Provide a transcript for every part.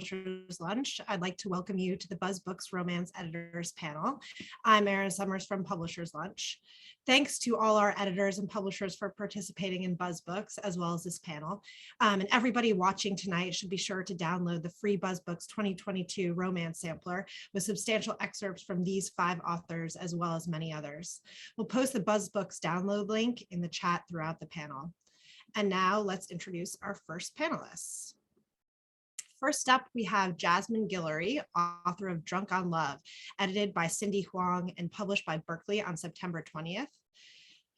Publishers Lunch. I'd like to welcome you to the BuzzBooks Romance Editors Panel. I'm Erin Summers from Publishers Lunch. Thanks to all our editors and publishers for participating in BuzzBooks, as well as this panel. And everybody watching tonight should be sure to download the free BuzzBooks 2022 Romance Sampler with substantial excerpts from these 5 authors, as well as many others. We'll post the BuzzBooks download link in the chat throughout the panel. And now let's introduce our first panelists. First up, we have Jasmine Guillory, author of Drunk on Love, edited by Cindy Huang and published by Berkley on September 20th.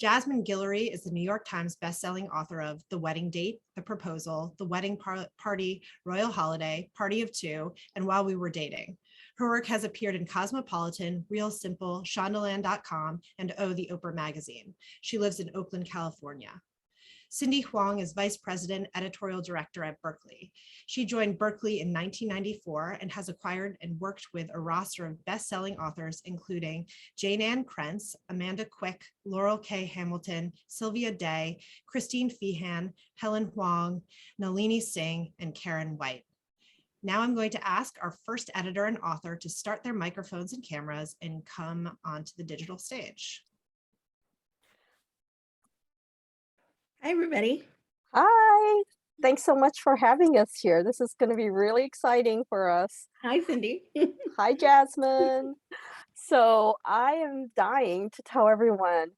Jasmine Guillory is the New York Times bestselling author of The Wedding Date, The Proposal, The Wedding Party, Royal Holiday, Party of Two, and While We Were Dating. Her work has appeared in Cosmopolitan, Real Simple, Shondaland.com, and Oh, the Oprah magazine. She lives in Oakland, California. Cindy Huang is Vice President, Editorial Director at Berkley. She joined Berkley in 1994 and has acquired and worked with a roster of best-selling authors, including Jane Ann Krentz, Amanda Quick, Laurel K. Hamilton, Sylvia Day, Christine Feehan, Helen Huang, Nalini Singh, and Karen White. Now I'm going to ask our first editor and author to start their microphones and cameras and come onto the digital stage. Hi, everybody. Hi. Thanks so much for having us here. This is going to be really exciting for us. Hi, Cindy. Hi, Jasmine. So I am dying to tell everyone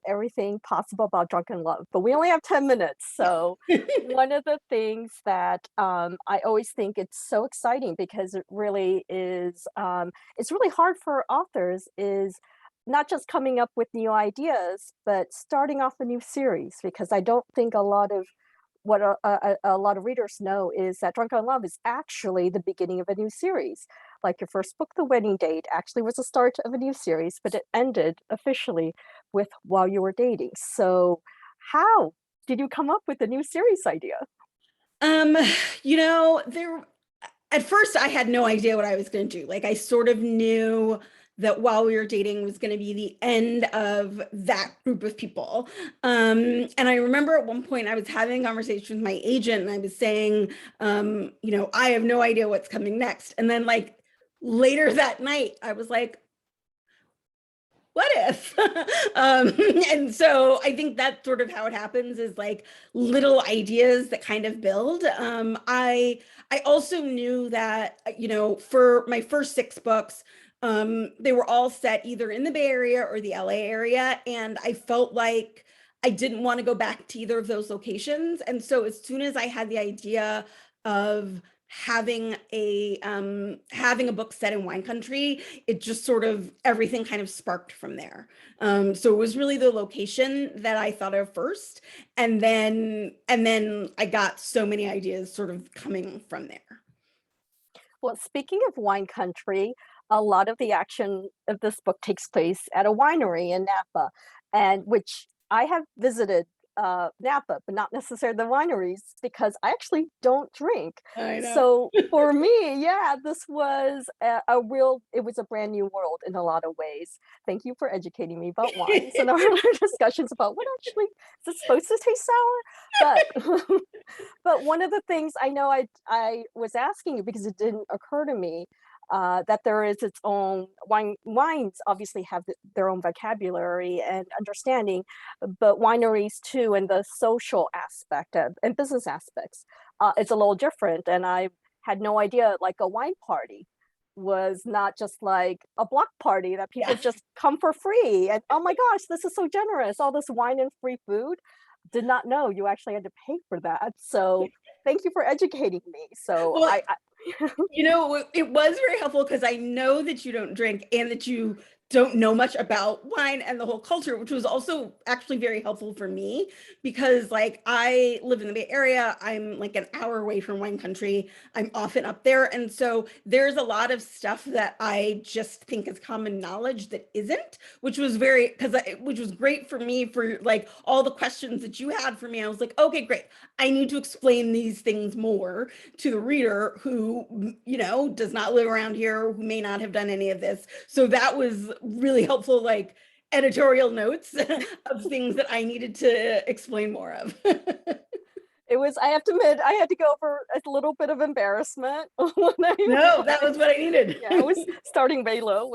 everything possible about Drunk on Love, but we only have 10 minutes. So one of the things that I always think it's so exciting because it really is, it's really hard for authors is not just coming up with new ideas, but starting off a new series, because I don't think a lot of what a lot of readers know is that Drunk on Love is actually the beginning of a new series. Like your first book, The Wedding Date, actually was the start of a new series, but it ended officially with While You Were Dating. So how did you come up with a new series idea? At first I had no idea what I was going to do. Like I sort of knew that While We Were Dating was going to be the end of that group of people. And I remember at one point I was having a conversation with my agent and I was saying, I have no idea what's coming next. And then like later that night, I was like, what if? And so I think that's sort of how it happens is like little ideas that kind of build. I also knew that, for my first 6 books, they were all set either in the Bay Area or the LA area. And I felt like I didn't want to go back to either of those locations. And so as soon as I had the idea of having a book set in wine country, it just sort of everything kind of sparked from there. So it was really the location that I thought of first. And then I got so many ideas sort of coming from there. Well, speaking of wine country, a lot of the action of this book takes place at a winery in Napa, and which I have visited Napa, but not necessarily the wineries because I actually don't drink. I know. So for me, yeah, this was it was a brand new world in a lot of ways. Thank you for educating me about wines and our discussions about what actually is it supposed to taste sour? But one of the things I know I was asking you because it didn't occur to me that there is its own wines obviously have their own vocabulary and understanding, but wineries too, and the social aspect and business aspects, it's a little different. And I had no idea like a wine party was not just like a block party that people just come for free. And oh my gosh, this is so generous. All this wine and free food. Did not know you actually had to pay for that. So thank you for educating me. So well, it was very helpful because I know that you don't drink and that you don't know much about wine and the whole culture, which was also actually very helpful for me because like I live in the Bay Area. I'm like an hour away from wine country. I'm often up there. And so there's a lot of stuff that I just think is common knowledge that isn't, which was which was great for me for like all the questions that you had for me. I was like, okay, great. I need to explain these things more to the reader who, does not live around here, who may not have done any of this. So that was really helpful, like editorial notes of things that I needed to explain more of. It was, I have to admit, I had to go over a little bit of embarrassment when I No, that was what I needed. yeah, I was starting way low,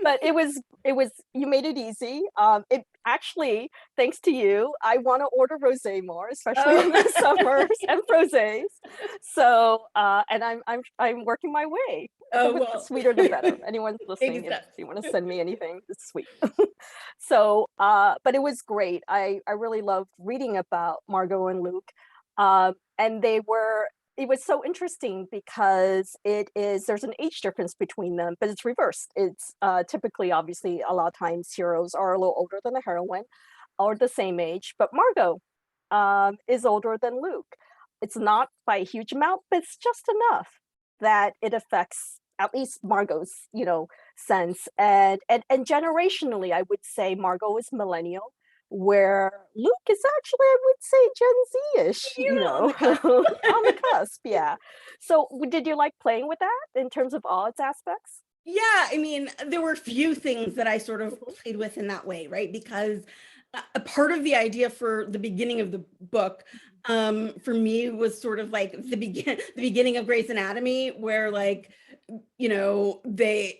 but it was you made it easy. It actually, thanks to you, I want to order rosé more, especially in the summers and frosés. So, and I'm working my way. Oh, The well. sweeter the better. Anyone Baby listening, if steps. you want to send me anything, it's sweet. So, but it was great. I really loved reading about Margot and Luke. And it was so interesting because there's an age difference between them, but it's reversed. It's typically, obviously, a lot of times heroes are a little older than the heroine or the same age, but Margot is older than Luke. It's not by a huge amount, but it's just enough that it affects at least Margot's, sense. And generationally, I would say Margot is millennial, where Luke is actually, I would say, Gen Z-ish, On the cusp. on the cusp, yeah. So did you like playing with that in terms of all its aspects? Yeah, I mean, there were a few things that I sort of played with in that way, right? Because a part of the idea for the beginning of the book, for me was sort of like the beginning of Grey's Anatomy, where like, they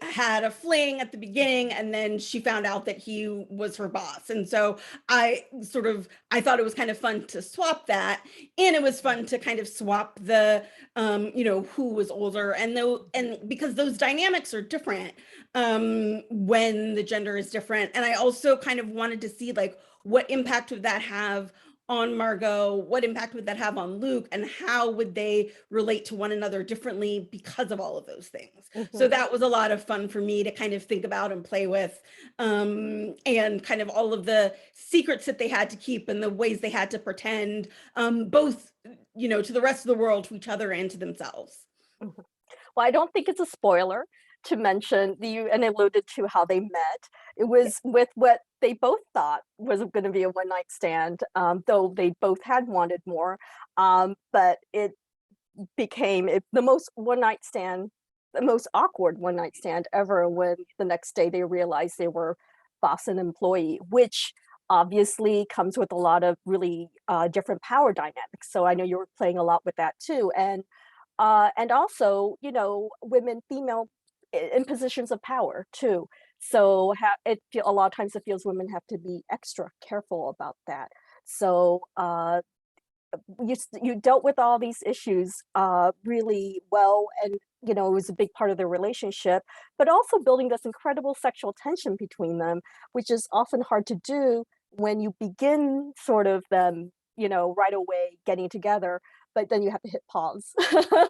had a fling at the beginning, and then she found out that he was her boss. And so I thought it was kind of fun to swap that, and it was fun to kind of swap the who was older, and because those dynamics are different when the gender is different. And I also kind of wanted to see like what impact would that have on Margot, what impact would that have on Luke, and how would they relate to one another differently because of all of those things. So that was a lot of fun for me to kind of think about and play with, and kind of all of the secrets that they had to keep and the ways they had to pretend, both to the rest of the world, to each other, and to themselves. Mhm. Well, I don't think it's a spoiler to mention you and alluded to how they met. It was with what they both thought was going to be a one night stand, though they both had wanted more. But it became the most one night stand, the most awkward one night stand ever when the next day they realized they were boss and employee, which obviously comes with a lot of really different power dynamics. So I know you were playing a lot with that too. And also, women, female in positions of power too. So a lot of times it feels women have to be extra careful about that. So you dealt with all these issues really well, and it was a big part of their relationship, but also building this incredible sexual tension between them, which is often hard to do when you begin sort of them, right away getting together, but then you have to hit pause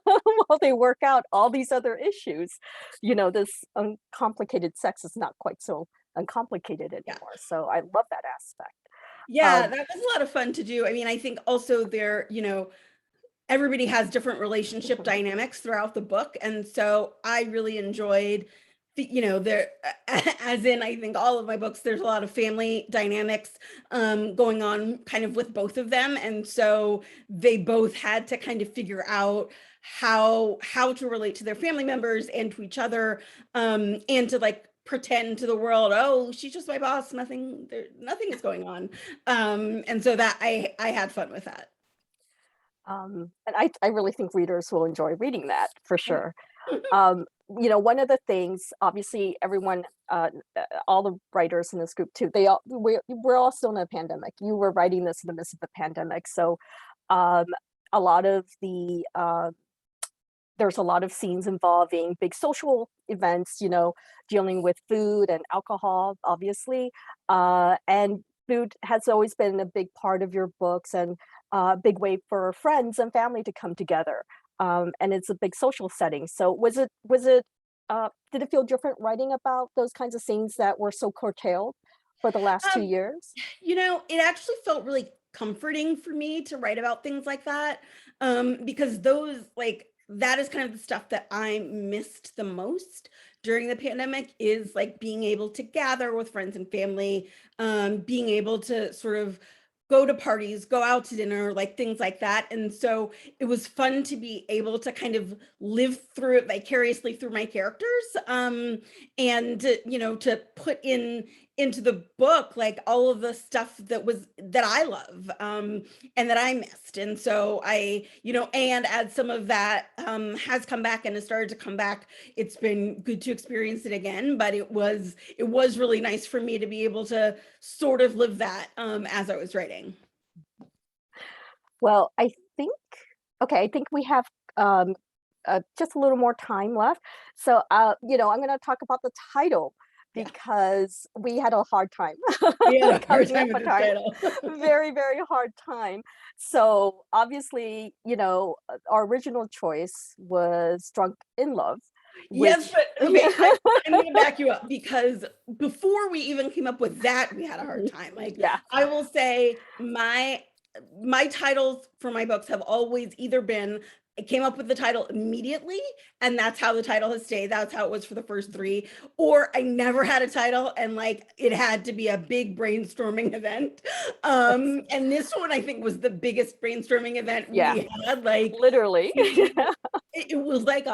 while they work out all these other issues. This uncomplicated sex is not quite so uncomplicated anymore. So I love that aspect. Yeah, that was a lot of fun to do. I mean, I think also everybody has different relationship dynamics throughout the book. And so I really enjoyed there, as in, I think all of my books, there's a lot of family dynamics going on kind of with both of them. And so they both had to kind of figure out how to relate to their family members and to each other, and to like pretend to the world, oh, she's just my boss, nothing is going on. And so that I had fun with that. And I really think readers will enjoy reading that for sure. One of the things, obviously, everyone, all the writers in this group too, we're all still in a pandemic. You were writing this in the midst of the pandemic, so a lot of there's a lot of scenes involving big social events, dealing with food and alcohol, obviously, and food has always been a big part of your books, and a big way for friends and family to come together. And it's a big social setting. So did it feel different writing about those kinds of scenes that were so curtailed for the last 2 years? It actually felt really comforting for me to write about things like that, because that is kind of the stuff that I missed the most during the pandemic, is like being able to gather with friends and family, being able to sort of go to parties, go out to dinner, like things like that. And so it was fun to be able to kind of live through it vicariously through my characters, and to put in into the book, like all of the stuff that I love, and that I missed. And so I, and as some of that has come back and has started to come back, it's been good to experience it again. But it was really nice for me to be able to sort of live that as I was writing. Well, I think we have just a little more time left. So, I'm going to talk about the title because we had a hard time. We had a hard coming up time with with this title. Very, very hard time. So obviously, our original choice was Drunk in Love. Yes, but okay, I'm going to back you up, because before we even came up with that, we had a hard time. Like, Yeah. I will say my titles for my books have always either been, I came up with the title immediately, and that's how the title has stayed. That's how it was for the first 3. Or I never had a title, and like it had to be a big brainstorming event. And this one I think was the biggest brainstorming event we had. Like literally. It was like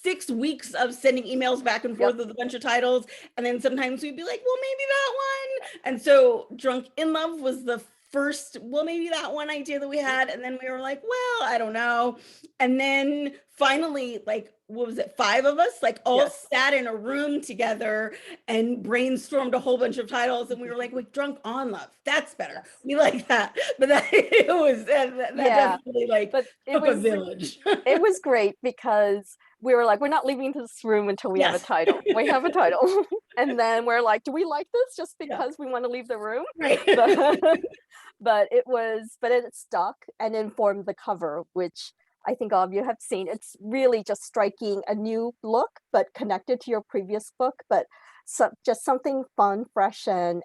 6 weeks of sending emails back and forth with a bunch of titles, and then sometimes we'd be like, well, maybe that one. And so Drunk in Love was the first, well, maybe that one idea that we had, and then we were like, well, I don't know. And then finally, like, what was it, 5 of us like all sat in a room together and brainstormed a whole bunch of titles, and we were like, wait, Drunk on Love, that's better. We like that. But that it was that definitely like took a village. It was great because we were like, we're not leaving this room until we have a title. We have a title. And then we're like, do we like this just because we want to leave the room? Right. But it stuck and informed the cover, which I think all of you have seen. It's really just striking a new look, but connected to your previous book, but just something fun, fresh, and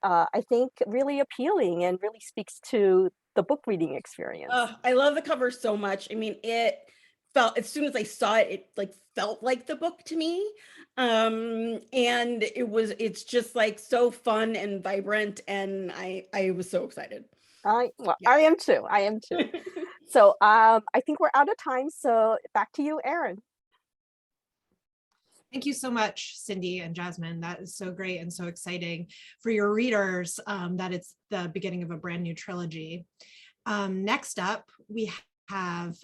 I think really appealing, and really speaks to the book reading experience. I love the cover so much. I mean, it felt, as soon as I saw it, it like felt like the book to me. And it's just like so fun and vibrant, and I was so excited. I am too. So I think we're out of time. So back to you, Erin. Thank you so much, Cindy and Jasmine. That is so great and so exciting for your readers, that it's the beginning of a brand new trilogy. Next up, we have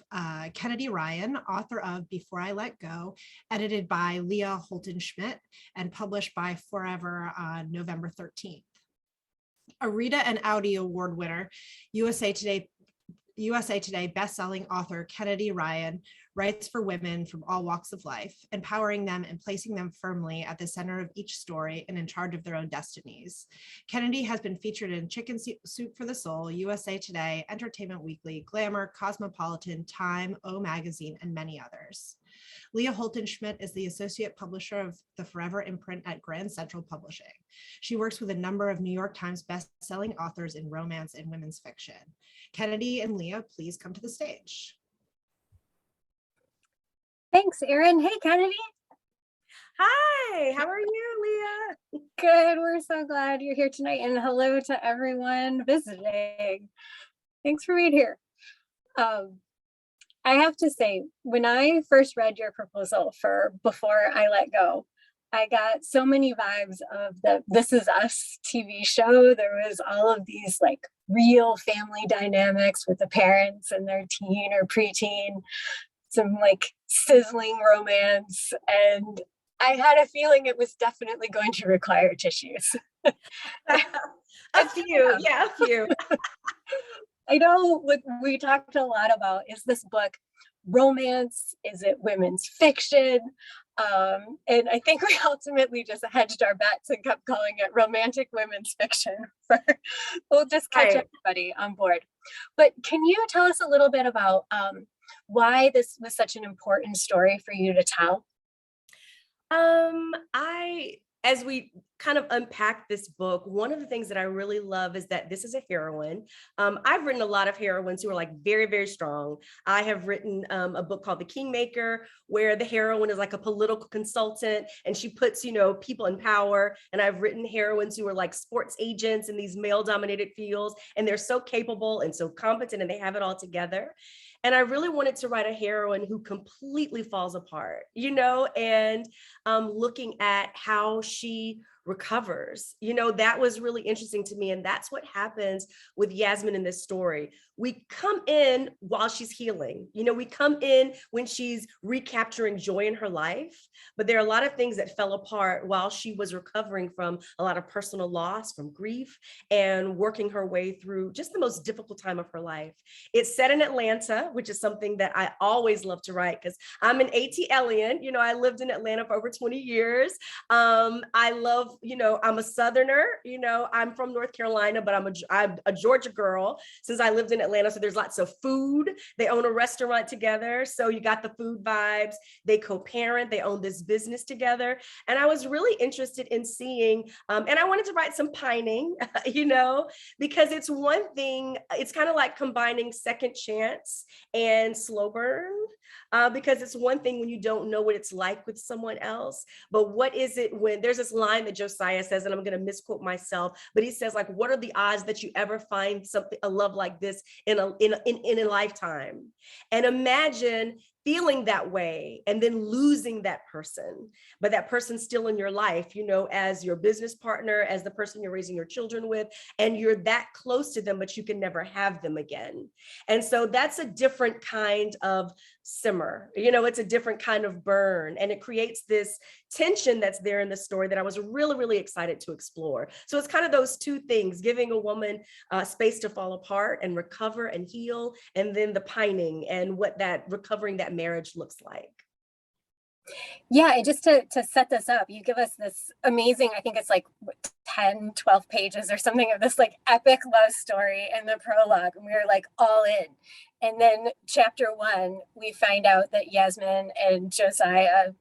Kennedy Ryan, author of Before I Let Go, edited by Leah Holton-Schmidt and published by Forever on November 13th. A Rita and Audi Award winner, USA Today best-selling author Kennedy Ryan writes for women from all walks of life, empowering them and placing them firmly at the center of each story and in charge of their own destinies. Kennedy has been featured in Chicken Soup for the Soul, USA Today, Entertainment Weekly, Glamour, Cosmopolitan, Time, O Magazine, and many others. Leah Holton-Schmidt is the associate publisher of the Forever imprint at Grand Central Publishing. She works with a number of New York Times best-selling authors in romance and women's fiction. Kennedy and Leah, please come to the stage. Thanks, Erin. Hey, Kennedy. Hi, how are you, Leah? Good. We're so glad you're here tonight, and hello to everyone visiting. Thanks for being here. I have to say, when I first read your proposal for Before I Let Go, I got so many vibes of the This Is Us TV show. There was all of these like real family dynamics with the parents and their teen or preteen, some like sizzling romance. And I had a feeling it was definitely going to require tissues. A few, yeah, a few. I know what we talked a lot about, is this book romance? Is it women's fiction? And I think we ultimately just hedged our bets and kept calling it romantic women's fiction. We'll just catch everybody on board. But can you tell us a little bit about why this was such an important story for you to tell? As we kind of unpack this book, one of the things that I really love is that this is a heroine. I've written a lot of heroines who are like very, very strong. I have written a book called The Kingmaker, where the heroine is like a political consultant and she puts, people in power. And I've written heroines who are like sports agents in these male-dominated fields, and they're so capable and so competent and they have it all together. And I really wanted to write a heroine who completely falls apart, and looking at how she recovers. You know, that was really interesting to me. And that's what happens with Yasmin in this story. We come in while she's healing. You know, we come in when she's recapturing joy in her life, but there are a lot of things that fell apart while she was recovering from a lot of personal loss, from grief, and working her way through just the most difficult time of her life. It's set in Atlanta, which is something that I always love to write because I'm an ATLian. You know, I lived in Atlanta for over 20 years. I love, you know, I'm a Southerner, you know, I'm from North Carolina, but I'm a Georgia girl since I lived in Atlanta. So there's lots of food. They own a restaurant together. So you got the food vibes. They co-parent, they own this business together. And I was really interested in seeing, and I wanted to write some pining, you know, because it's one thing, it's kind of like combining Second Chance and Slow Burn, because it's one thing when you don't know what it's like with someone else, but what is it when there's this line that Josiah says, and I'm going to misquote myself, but he says, like, what are the odds that you ever find something, a love like this in a lifetime? And imagine feeling that way and then losing that person, but that person's still in your life, you know, as your business partner, as the person you're raising your children with, and you're that close to them, but you can never have them again. And so that's a different kind of simmer, you know, it's a different kind of burn, and it creates this tension that's there in the story that I was really, really excited to explore. So it's kind of those two things, giving a woman space to fall apart and recover and heal, and then the pining and what that recovering that marriage looks like. Yeah, and just to set this up, you give us this amazing, I think it's like 10, 12 pages or something of this like epic love story in the prologue, and we were like all in. And then chapter 1, we find out that Yasmin and Josiah,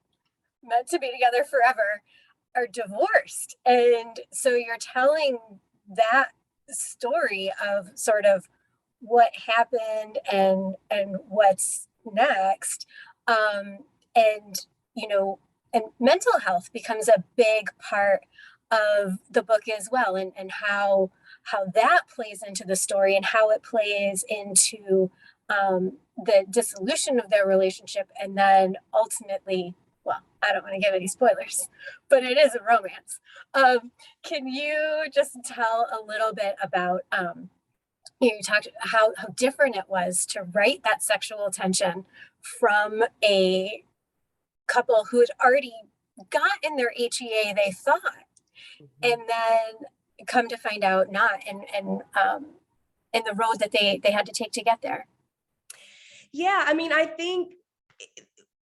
meant to be together forever, are divorced. And so you're telling that story of sort of what happened and what's next. And you know, and mental health becomes a big part of the book as well, and how that plays into the story, and how it plays into the dissolution of their relationship, and then ultimately, well, I don't want to give any spoilers, but it is a romance. Can you just tell a little bit about you talked how different it was to write that sexual tension from a couple who had already got in their HEA, they thought, and then come to find out not, and in the road that they had to take to get there. Yeah, I mean, I think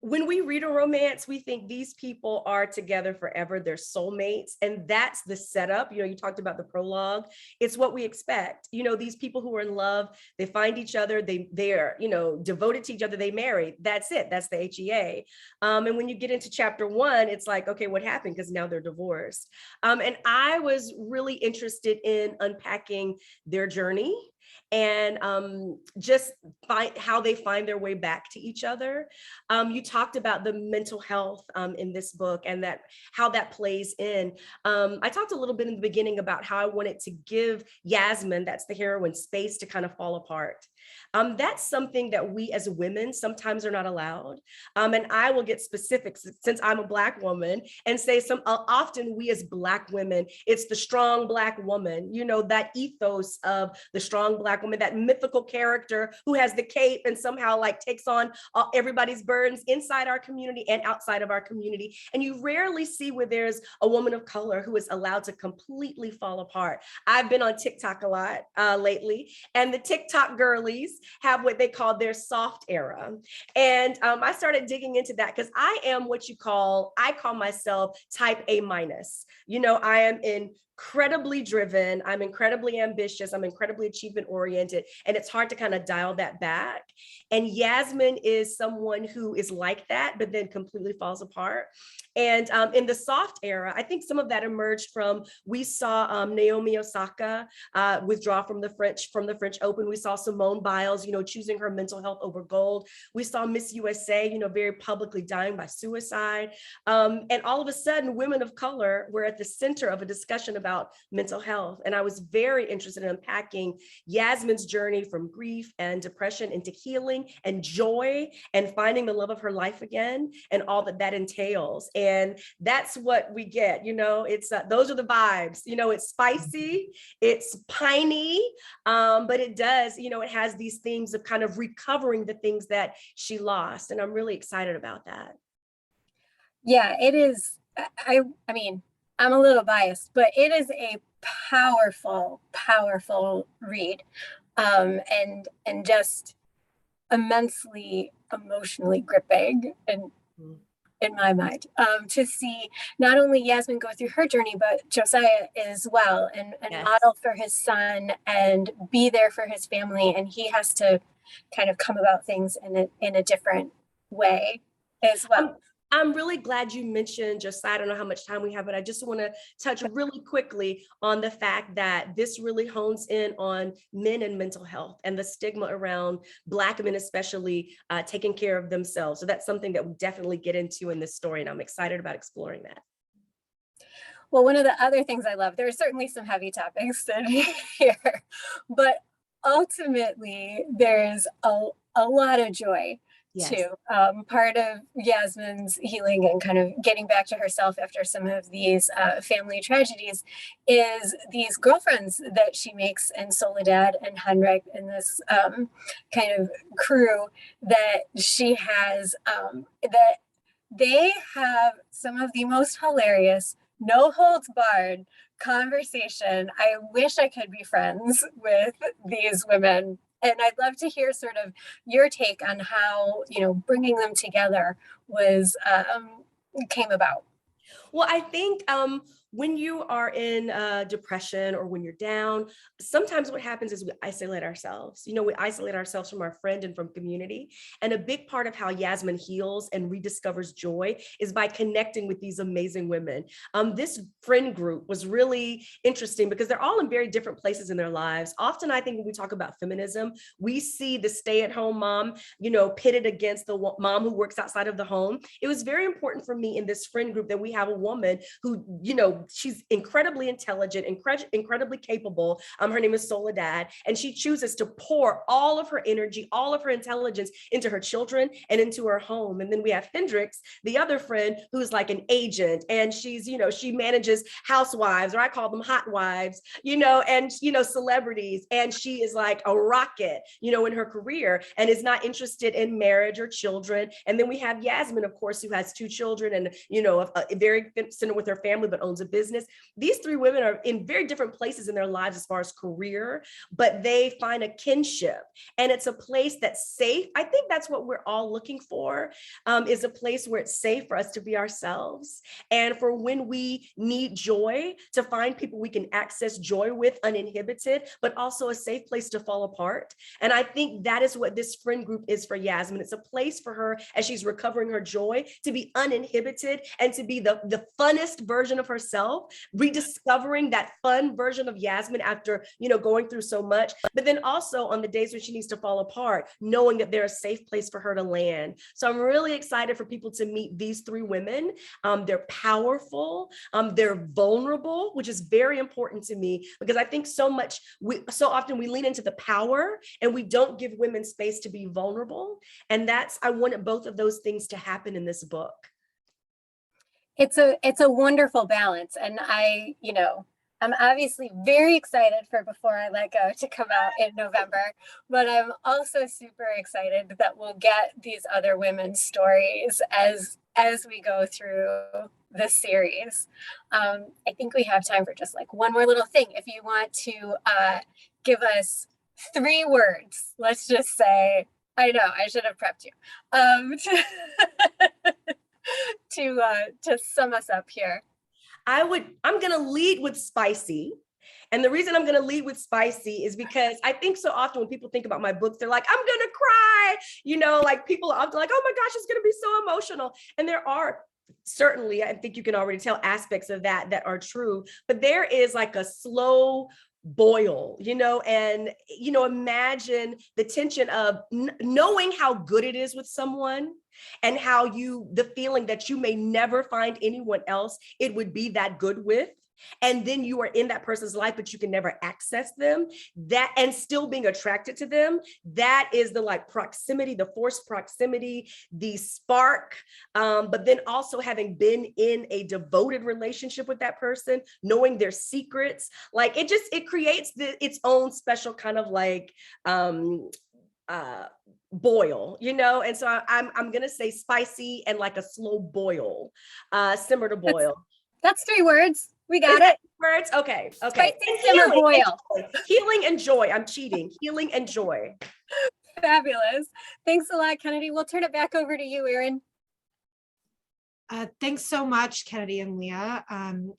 when we read a romance, we think these people are together forever, they're soulmates, and that's the setup. You know, you talked about the prologue. It's what we expect. You know, these people who are in love, they find each other, they're, you know, devoted to each other, they marry. That's it. That's the HEA. And when you get into chapter 1, it's like, okay, what happened? Because now they're divorced. And I was really interested in unpacking their journey and just how they find their way back to each other. You talked about the mental health in this book, and how that plays in. I talked a little bit in the beginning about how I wanted to give Yasmin, that's the heroine, space to kind of fall apart. That's something that we as women sometimes are not allowed. And I will get specifics since I'm a Black woman and say often we as Black women, it's the strong Black woman, you know, that ethos of the strong Black woman, that mythical character who has the cape and somehow like takes on everybody's burdens inside our community and outside of our community. And you rarely see where there's a woman of color who is allowed to completely fall apart. I've been on TikTok a lot lately, and the TikTok girlies have what they call their soft era. And I started digging into that because I am I call myself type A minus. You know, I am incredibly driven, I'm incredibly ambitious, I'm incredibly achievement oriented, and it's hard to kind of dial that back. And Yasmin is someone who is like that, but then completely falls apart. And in the soft era, I think some of that emerged from, we saw Naomi Osaka withdraw from the French Open. We saw Simone Biles, you know, choosing her mental health over gold. We saw Miss USA, you know, very publicly dying by suicide. And all of a sudden, women of color were at the center of a discussion about about mental health. And I was very interested in unpacking Yasmin's journey from grief and depression into healing and joy and finding the love of her life again and all that that entails. And that's what we get, it's those are the vibes, it's spicy, it's piney, but it does, it has these themes of kind of recovering the things that she lost. And I'm really excited about that. Yeah, it is. I mean, I'm a little biased, but it is a powerful, powerful read, and just immensely emotionally gripping and in my mind, to see not only Yasmin go through her journey, but Josiah as well, and Yes. model for his son and be there for his family. And he has to kind of come about things in a different way as well. I'm really glad you mentioned Josiah. I don't know how much time we have, but I just want to touch really quickly on the fact that this really hones in on men and mental health and the stigma around Black men, especially taking care of themselves. So that's something that we definitely get into in this story, and I'm excited about exploring that. Well, one of the other things I love, there are certainly some heavy topics in here, but ultimately there's a lot of joy. Yes. Too. Part of Yasmin's healing and kind of getting back to herself after some of these family tragedies is these girlfriends that she makes in Soledad and Henrik, in this kind of crew that she has, that they have some of the most hilarious, no holds barred conversation. I wish I could be friends with these women. And I'd love to hear sort of your take on how, bringing them together was came about. Well, I think when you are in depression or when you're down, sometimes what happens is we isolate ourselves. We isolate ourselves from our friend and from community. And a big part of how Yasmin heals and rediscovers joy is by connecting with these amazing women. This friend group was really interesting because they're all in very different places in their lives. Often, I think when we talk about feminism, we see the stay-at-home mom, pitted against the mom who works outside of the home. It was very important for me in this friend group that we have a woman who, she's incredibly intelligent, incredibly capable. Her name is Soledad, and she chooses to pour all of her energy, all of her intelligence into her children and into her home. And then we have Hendrix, the other friend, who's like an agent, and she's, she manages housewives, or I call them hot wives, and, celebrities. And she is like a rocket, in her career and is not interested in marriage or children. And then we have Yasmin, of course, who has 2 children and, very centered with her family, but owns a business. These 3 women are in very different places in their lives as far as career, but they find a kinship, and it's a place that's safe. I think that's what we're all looking for, is a place where it's safe for us to be ourselves, and for when we need joy, to find people we can access joy with uninhibited, but also a safe place to fall apart. And I think that is what this friend group is for Yasmin. It's a place for her, as she's recovering her joy, to be uninhibited and to be the funnest version of herself, rediscovering that fun version of Yasmin after, going through so much. But then also on the days when she needs to fall apart, knowing that they're a safe place for her to land. So I'm really excited for people to meet these 3 women. They're powerful. They're vulnerable, which is very important to me, because I think so often we lean into the power and we don't give women space to be vulnerable. And I wanted both of those things to happen in this book. It's a wonderful balance. And I'm obviously very excited for Before I Let Go to come out in November, but I'm also super excited that we'll get these other women's stories as we go through the series. I think we have time for just like one more little thing. If you want to give us 3 words, let's just say, I know, I should have prepped you, to sum us up here. I'm going to lead with spicy. And the reason I'm going to lead with spicy is because I think so often when people think about my books, they're like, I'm going to cry, like people are often like, oh my gosh, it's going to be so emotional. And there are certainly, I think you can already tell aspects of that are true, but there is like a slow boil, and, imagine the tension of knowing how good it is with someone, and how the feeling that you may never find anyone else it would be that good with. and then you are in that person's life, but you can never access them, that, and still being attracted to them, that is the like proximity, the forced proximity, the spark. But then also having been in a devoted relationship with that person, knowing their secrets, like it creates its own special kind of like boil, you know? And so I'm gonna say spicy and like a slow boil, simmer to boil. That's 3 words. We Is got that it. words? Okay. Okay. Spicy, And simmer, healing boil. and joy. Healing and joy. I'm cheating. Healing and joy. Fabulous. Thanks a lot, Kennedy. We'll turn it back over to you, Erin. Thanks so much, Kennedy and Leah.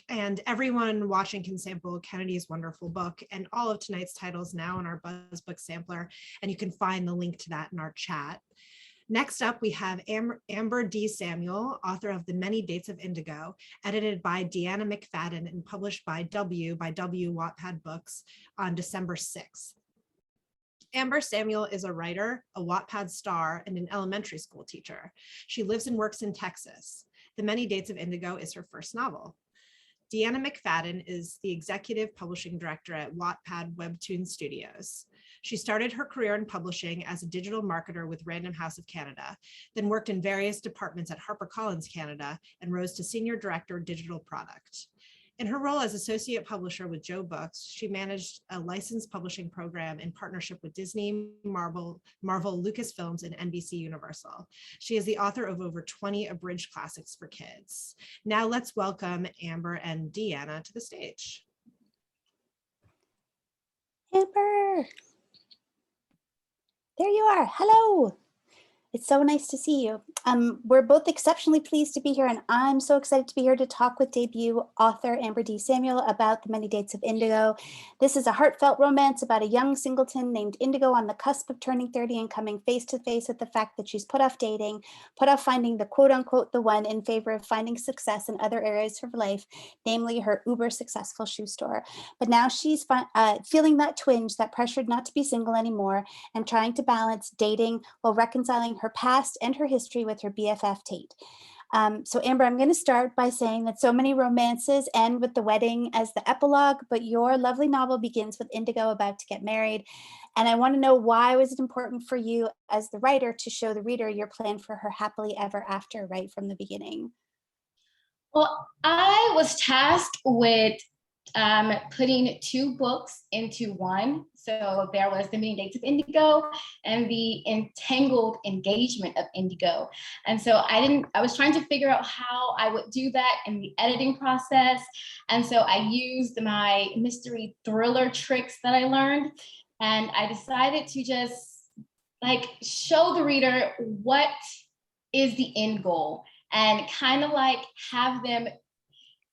And everyone watching can sample Kennedy's wonderful book, and all of tonight's titles now in our BuzzBook sampler, and you can find the link to that in our chat. Next up, we have Amber D. Samuel, author of The Many Dates of Indigo, edited by Deanna McFadden and published by W Wattpad Books on December 6th. Amber Samuel is a writer, a Wattpad star, and an elementary school teacher. She lives and works in Texas. The Many Dates of Indigo is her first novel. Deanna McFadden is the executive publishing director at Wattpad Webtoon Studios. She started her career in publishing as a digital marketer with Random House of Canada, then worked in various departments at HarperCollins Canada and rose to senior director digital product. In her role as associate publisher with Joe Books, she managed a licensed publishing program in partnership with Disney, Marvel, Lucasfilms, and NBC Universal. She is the author of over 20 abridged classics for kids. Now let's welcome Amber and Deanna to the stage. Amber, there you are. Hello. It's so nice to see you. We're both exceptionally pleased to be here, and I'm so excited to be here to talk with debut author Amber D. Samuel about The Many Dates of Indigo. This is a heartfelt romance about a young singleton named Indigo on the cusp of turning 30 and coming face to face with the fact that she's put off dating, put off finding the quote unquote the one in favor of finding success in other areas of her life, namely her uber successful shoe store. But now she's feeling that twinge, that pressure not to be single anymore, and trying to balance dating while reconciling her past and her history with her BFF Tate. So Amber, I'm going to start by saying that so many romances end with the wedding as the epilogue, but your lovely novel begins with Indigo about to get married. And I want to know, why was it important for you as the writer to show the reader your plan for her happily ever after right from the beginning? Well, I was tasked with putting 2 books into one. So there was The Many Dates of Indigo and The Entangled Engagement of Indigo. And so I was trying to figure out how I would do that in the editing process. And so I used my mystery thriller tricks that I learned. And I decided to just like show the reader what is the end goal and kind of like have them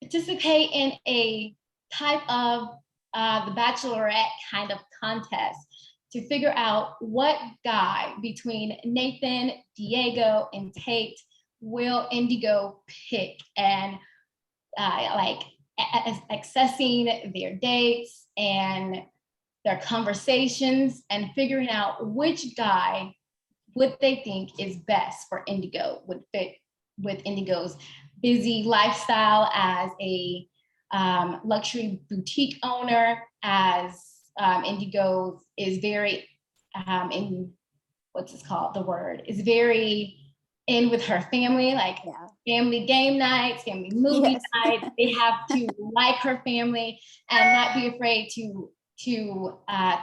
participate in a type of the Bachelorette kind of contest to figure out what guy between Nathan, Diego, and Tate will Indigo pick, and like accessing their dates and their conversations and figuring out which guy would they think is best for Indigo, would fit with Indigo's busy lifestyle as a luxury boutique owner, as Indigo is very in what's it called, the word is very in with her family, like family game nights, family movie nights. They have to like her family and not be afraid to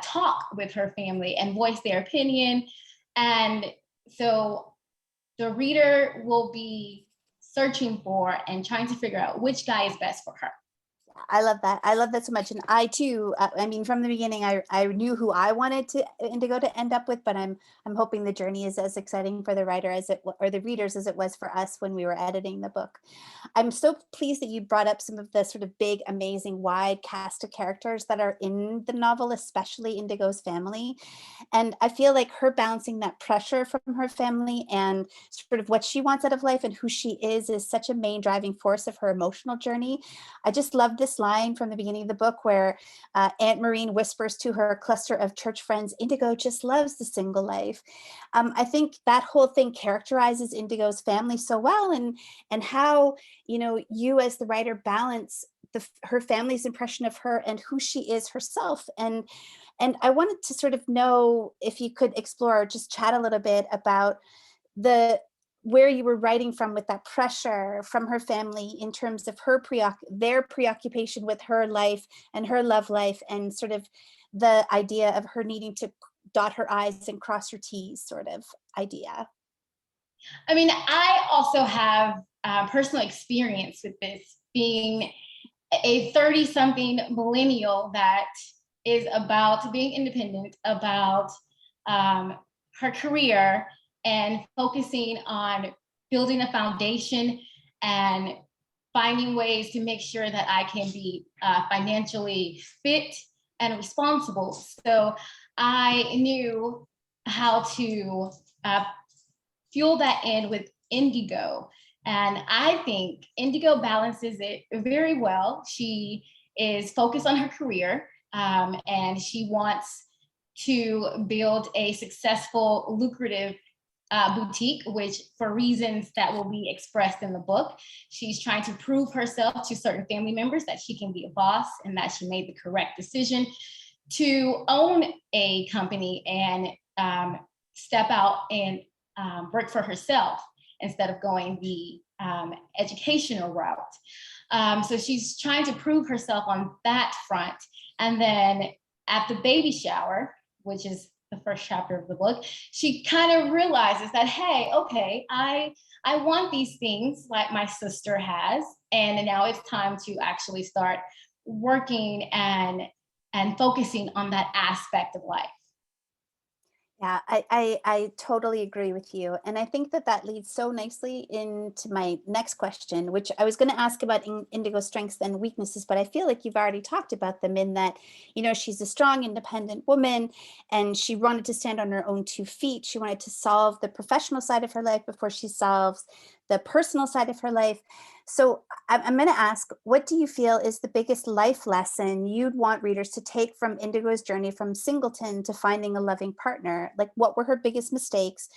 talk with her family and voice their opinion. And so the reader will be searching for and trying to figure out which guy is best for her. I love that. I love that so much. And I too, I mean, from the beginning, I knew who I wanted Indigo to end up with, but I'm hoping the journey is as exciting for the writer as or the readers as it was for us when we were editing the book. I'm so pleased that you brought up some of the sort of big, amazing, wide cast of characters that are in the novel, especially Indigo's family. And I feel like her balancing that pressure from her family and sort of what she wants out of life and who she is such a main driving force of her emotional journey. I just love this line from the beginning of the book where Aunt Maureen whispers to her cluster of church friends, Indigo just loves the single life. I think that whole thing characterizes Indigo's family so well, and how, you know, you as the writer balance her family's impression of her and who she is herself. And I wanted to sort of know if you could explore, or just chat a little bit about where you were writing from with that pressure from her family in terms of their preoccupation with her life and her love life, and sort of the idea of her needing to dot her I's and cross her T's sort of idea. I mean, I also have personal experience with this, being a 30-something millennial that is about being independent, about her career, and focusing on building a foundation and finding ways to make sure that I can be financially fit and responsible. So I knew how to fuel that in with Indigo. And I think Indigo balances it very well. She is focused on her career, and she wants to build a successful, lucrative boutique, which, for reasons that will be expressed in the book, she's trying to prove herself to certain family members that she can be a boss and that she made the correct decision to own a company and step out and work for herself instead of going the educational route. So she's trying to prove herself on that front. And then at the baby shower, which is the first chapter of the book, she kind of realizes that, hey, okay, I want these things like my sister has, and now it's time to actually start working and focusing on that aspect of life. Yeah, I totally agree with you. And I think that leads so nicely into my next question, which I was going to ask about Indigo's strengths and weaknesses, but I feel like you've already talked about them, in that, you know, she's a strong, independent woman, and she wanted to stand on her own 2 feet. She wanted to solve the professional side of her life before she solves the personal side of her life. So I'm going to ask, what do you feel is the biggest life lesson you'd want readers to take from Indigo's journey from singleton to finding a loving partner? Like, what were her biggest mistakes?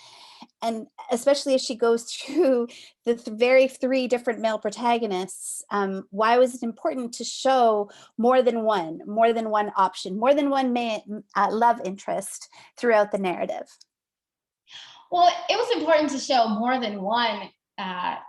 And especially as she goes through the very 3 different male protagonists, why was it important to show more than one option, more than one love interest throughout the narrative? Well, it was important to show more than one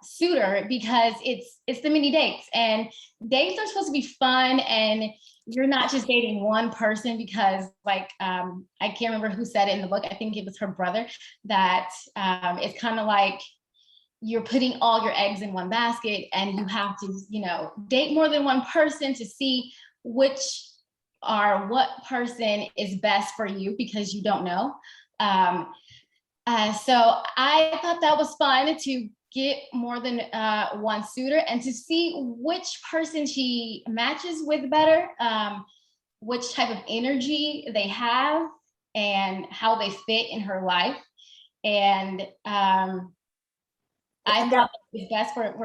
suitor, because it's the mini dates, and dates are supposed to be fun, and you're not just dating one person, because like I can't remember who said it in the book, I think it was her brother, that it's kind of like you're putting all your eggs in one basket, and you have to, you know, date more than one person to see what person is best for you, because you don't know. So I thought that was fun to get more than one suitor, and to see which person she matches with better, which type of energy they have, and how they fit in her life. And I thought it was best for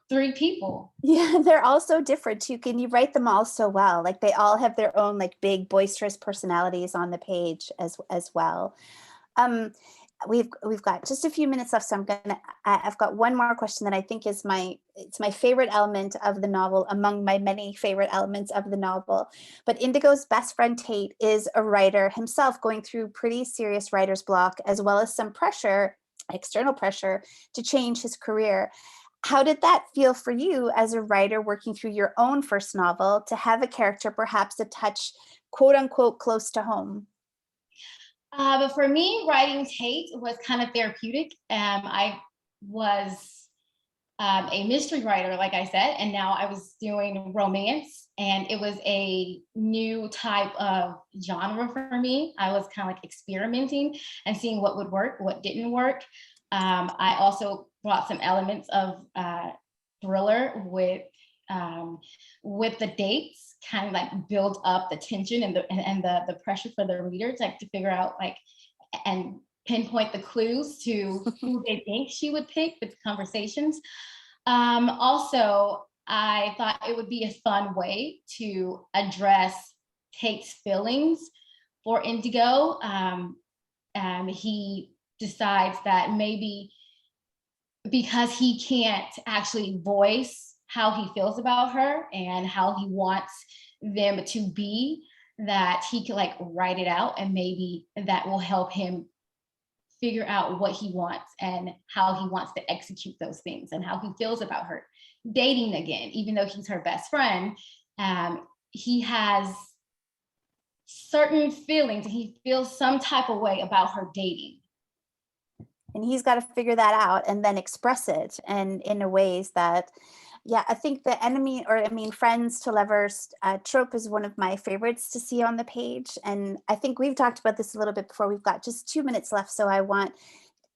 3 people. Yeah, they're all so different too. Can you write them all so well? Like, they all have their own like big boisterous personalities on the page as well. We've got just a few minutes left, so I've got one more question that I think is my favorite element of the novel, among my many favorite elements of the novel. But Indigo's best friend Tate is a writer himself, going through pretty serious writer's block, as well as some pressure, external pressure, to change his career. How did that feel for you as a writer working through your own first novel, to have a character perhaps a touch, quote unquote, close to home? But for me, writing Tate was kind of therapeutic. I was a mystery writer, like I said, and now I was doing romance, and it was a new type of genre for me. I was kind of like experimenting and seeing what would work, what didn't work. I also brought some elements of thriller with the dates, kind of like build up the tension and the pressure for the readers, like to figure out like and pinpoint the clues to who they think she would pick with the conversations. Also, I thought it would be a fun way to address Tate's feelings for Indigo. He decides that maybe because he can't actually voice how he feels about her and how he wants them to be, that he could like write it out, and maybe that will help him figure out what he wants and how he wants to execute those things and how he feels about her dating again. Even though he's her best friend, he has certain feelings, and he feels some type of way about her dating. And he's got to figure that out and then express it, and in a ways that, yeah, I think the enemy, or I mean, friends to lovers trope is one of my favorites to see on the page. And I think we've talked about this a little bit before. We've got just 2 minutes left. So I want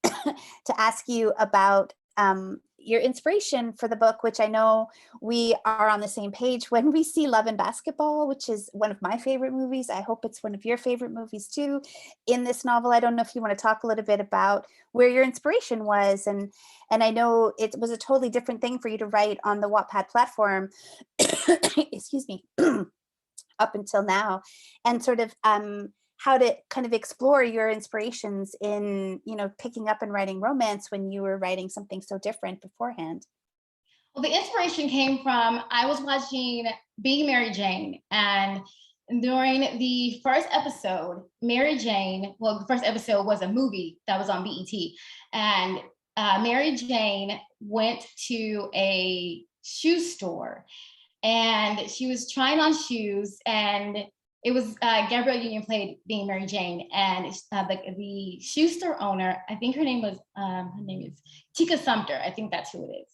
to ask you about your inspiration for the book, which I know we are on the same page. When we see Love and Basketball, which is one of my favorite movies, I hope it's one of your favorite movies too, in this novel. I don't know if you want to talk a little bit about where your inspiration was. And I know it was a totally different thing for you to write on the Wattpad platform, excuse me, up until now, and sort of how to kind of explore your inspirations in, you know, picking up and writing romance when you were writing something so different beforehand. Well, the inspiration came from, I was watching Being Mary Jane, and during the first episode, Mary Jane, well, the first episode was a movie that was on BET, and Mary Jane went to a shoe store and she was trying on shoes, and it was Gabrielle Union played Being Mary Jane, and the shoe store owner, I think her name is Tika Sumter. I think that's who it is.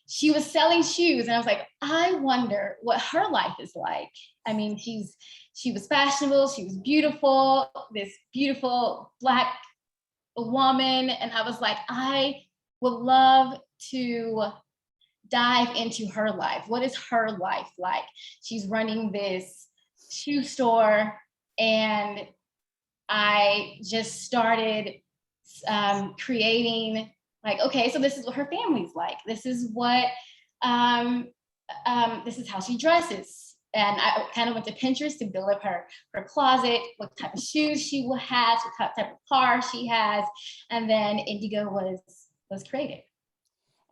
She was selling shoes, and I was like, I wonder what her life is like. I mean, she was fashionable, she was beautiful, this beautiful Black woman, and I was like, I would love to dive into her life. What is her life like? She's running this shoe store, and I just started creating, like, okay, so this is what her family's like. This is what, this is how she dresses. And I kind of went to Pinterest to build up her closet, what type of shoes she has, what type of car she has, and then Indigo was created.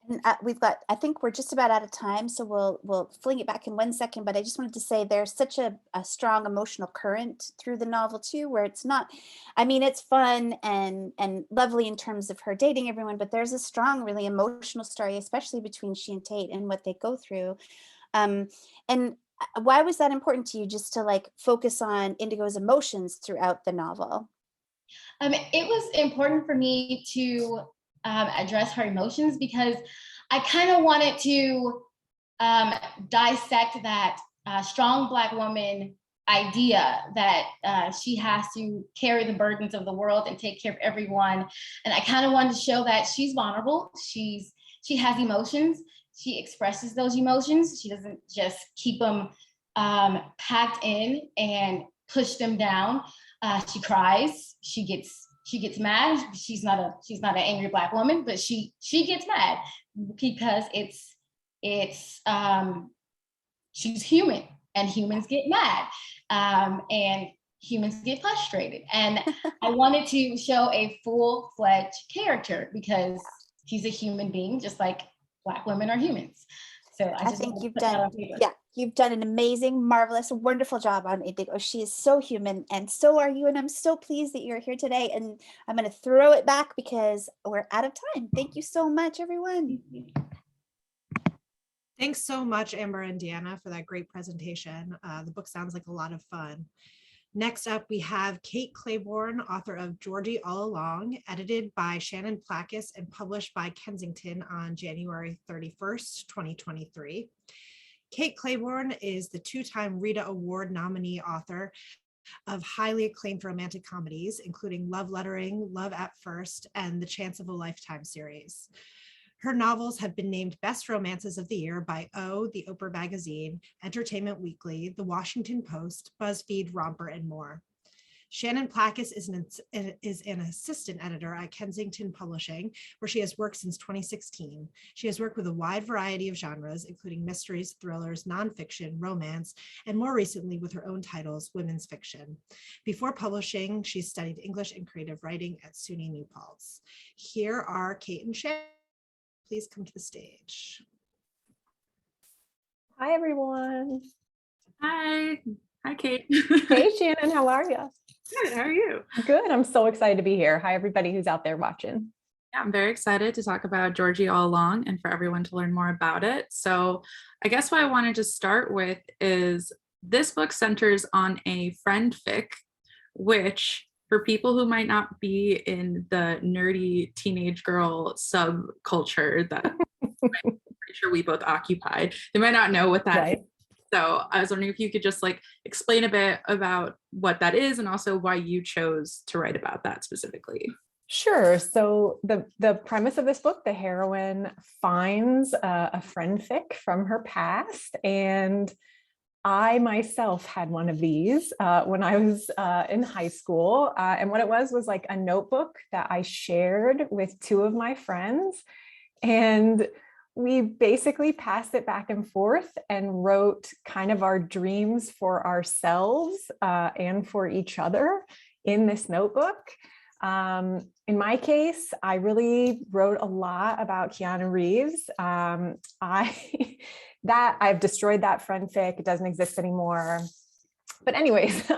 And we've got, I think we're just about out of time, so we'll fling it back in 1 second, but I just wanted to say there's such a strong emotional current through the novel too, where it's not, I mean, it's fun and lovely in terms of her dating everyone, but there's a strong, really emotional story, especially between she and Tate and what they go through. And why was that important to you, just to like focus on Indigo's emotions throughout the novel? It was important for me to address her emotions, because I kind of wanted to dissect that strong Black woman idea that she has to carry the burdens of the world and take care of everyone. And I kind of wanted to show that she's vulnerable. She has emotions. She expresses those emotions. She doesn't just keep them packed in and push them down. She cries. She gets mad. She's not an angry Black woman, but she gets mad because she's human, and humans get mad, and humans get frustrated. And I wanted to show a full-fledged character because she's a human being, just like Black women are humans. So I think you've done an amazing, marvelous, wonderful job on Indigo. She is so human, and so are you. And I'm so pleased that you're here today. And I'm going to throw it back because we're out of time. Thank you so much, everyone. Thanks so much, Amber and Deanna, for that great presentation. The book sounds like a lot of fun. Next up, we have Kate Claiborne, author of Georgie All Along, edited by Shannon Plackus and published by Kensington on January 31st, 2023. Kate Claiborne is the two-time Rita Award nominee author of highly acclaimed romantic comedies, including Love Lettering, Love at First, and The Chance of a Lifetime series. Her novels have been named Best Romances of the Year by O, the Oprah Magazine, Entertainment Weekly, The Washington Post, BuzzFeed, Romper, and more. Shannon Plackus is an assistant editor at Kensington Publishing, where she has worked since 2016. She has worked with a wide variety of genres, including mysteries, thrillers, nonfiction, romance, and more recently with her own titles, women's fiction. Before publishing, she studied English and creative writing at SUNY New Paltz. Here are Kate and Shannon. Please come to the stage. Hi, everyone. Hi. Hi, Kate. Hey, Shannon, how are you? Good. How are you? Good. I'm so excited to be here. Hi, everybody who's out there watching. Yeah, I'm very excited to talk about Georgie All Along and for everyone to learn more about it. So I guess what I wanted to start with is this book centers on a friend fic, which for people who might not be in the nerdy teenage girl subculture that I'm pretty sure we both occupy, they might not know what that is. So I was wondering if you could just like explain a bit about what that is and also why you chose to write about that specifically. Sure. So the premise of this book, the heroine finds a friend fic from her past, and I myself had one of these when I was in high school. And what it was like a notebook that I shared with two of my friends. And we basically passed it back and forth and wrote kind of our dreams for ourselves and for each other in this notebook. In my case, I really wrote a lot about Keanu Reeves. I've destroyed that friend fic. It doesn't exist anymore. But anyways,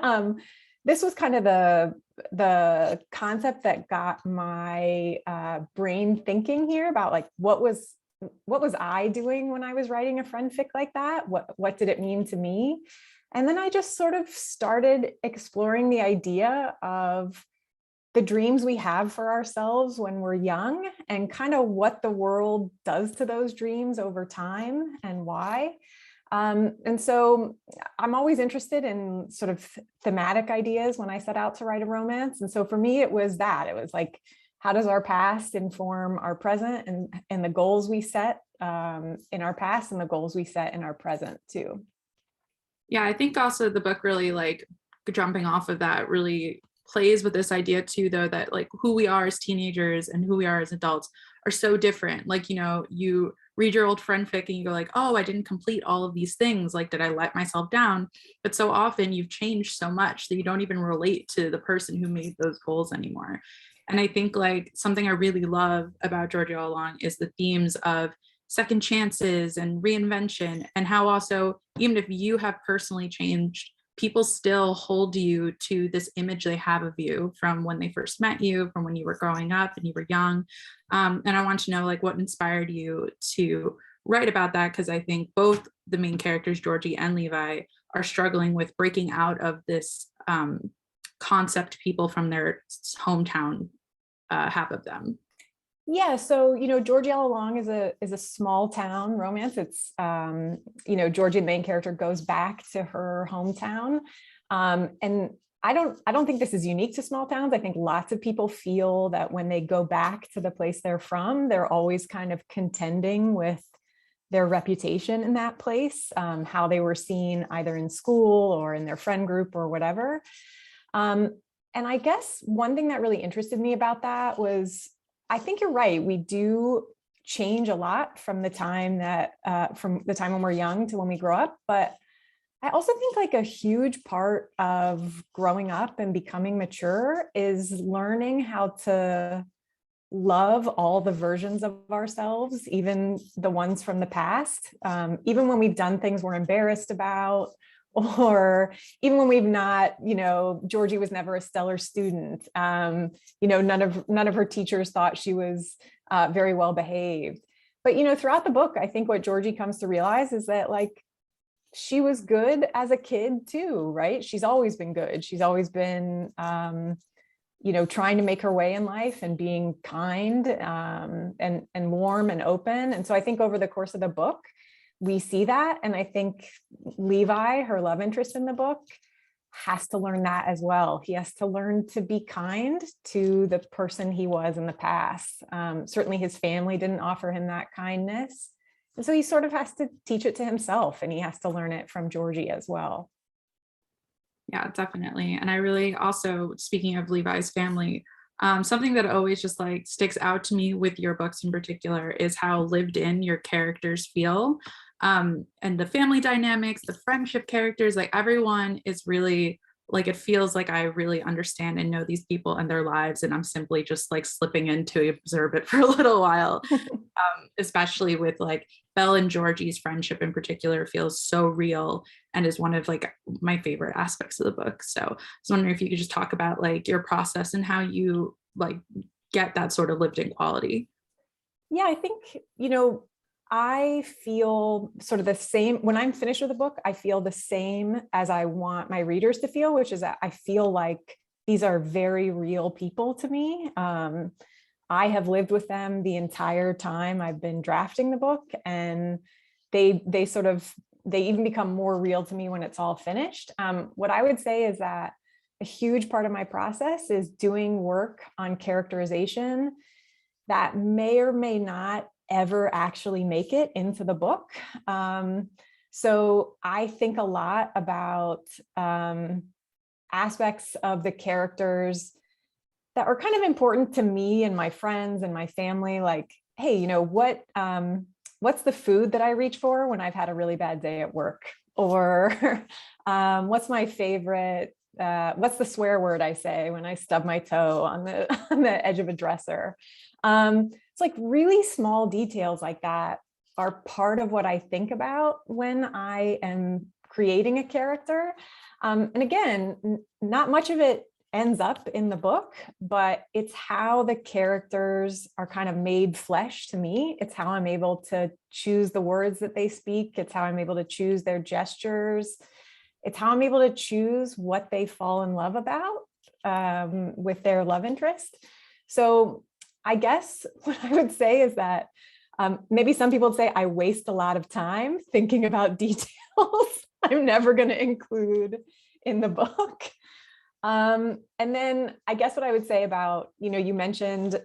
this was kind of the concept that got my brain thinking here about like what was I doing when I was writing a friend fic like that? What did it mean to me? And then I just sort of started exploring the idea of the dreams we have for ourselves when we're young and kind of what the world does to those dreams over time and why. And so I'm always interested in sort of thematic ideas when I set out to write a romance. And so for me, it was that. It was like, how does our past inform our present and the goals we set in our past and the goals we set in our present too? Yeah, I think also the book really like jumping off of that really plays with this idea too, though, that like who we are as teenagers and who we are as adults are so different. Like, you know, you read your old friend fic and you go like, oh, I didn't complete all of these things. Like, did I let myself down? But so often you've changed so much that you don't even relate to the person who made those goals anymore. And I think like something I really love about Georgie All Along is the themes of second chances and reinvention, and how also, even if you have personally changed, people still hold you to this image they have of you from when they first met you, from when you were growing up and you were young. And I want to know like what inspired you to write about that, because I think both the main characters, Georgie and Levi, are struggling with breaking out of this concept people from their hometown have of them. Yeah, so you know, Georgie All Along is a small town romance. It's you know, Georgie, the main character, goes back to her hometown, and I don't think this is unique to small towns. I think lots of people feel that when they go back to the place they're from, they're always kind of contending with their reputation in that place, how they were seen either in school or in their friend group or whatever. And I guess one thing that really interested me about that was, I think you're right. We do change a lot from the time when we're young to when we grow up. But I also think like a huge part of growing up and becoming mature is learning how to love all the versions of ourselves, even the ones from the past, even when we've done things we're embarrassed about, or even when we've not, you know, Georgie was never a stellar student. You know, none of her teachers thought she was very well behaved. But, you know, throughout the book, I think what Georgie comes to realize is that like, she was good as a kid too, right? She's always been good. She's always been, you know, trying to make her way in life and being kind and warm and open. And so I think over the course of the book, we see that. And I think Levi, her love interest in the book, has to learn that as well. He has to learn to be kind to the person he was in the past. Certainly his family didn't offer him that kindness. And so he sort of has to teach it to himself, and he has to learn it from Georgie as well. Yeah, definitely. And I really also, speaking of Levi's family, something that always just like sticks out to me with your books in particular is how lived in your characters feel. And the family dynamics, the friendship characters, like everyone is really like it feels like I really understand and know these people and their lives, and I'm simply just like slipping in to observe it for a little while. Especially with like Belle and Georgie's friendship in particular feels so real and is one of like my favorite aspects of the book. So I was wondering if you could just talk about like your process and how you like get that sort of lived in quality. Yeah, I think, I feel sort of the same when I'm finished with a book. I feel the same as I want my readers to feel, which is that I feel like these are very real people to me. I have lived with them the entire time I've been drafting the book, and they even become more real to me when it's all finished. What I would say is that a huge part of my process is doing work on characterization that may or may not ever actually make it into the book. So I think a lot about aspects of the characters that are kind of important to me and my friends and my family. Like, hey, what's the food that I reach for when I've had a really bad day at work? Or what's my favorite, what's the swear word I say when I stub my toe on the edge of a dresser? It's like really small details like that are part of what I think about when I am creating a character. And again, not much of it ends up in the book, but it's how the characters are kind of made flesh to me. It's how I'm able to choose the words that they speak. It's how I'm able to choose their gestures. It's how I'm able to choose what they fall in love about with their love interest. So I guess what I would say is that maybe some people would say I waste a lot of time thinking about details I'm never going to include in the book. And then I guess what I would say about, you mentioned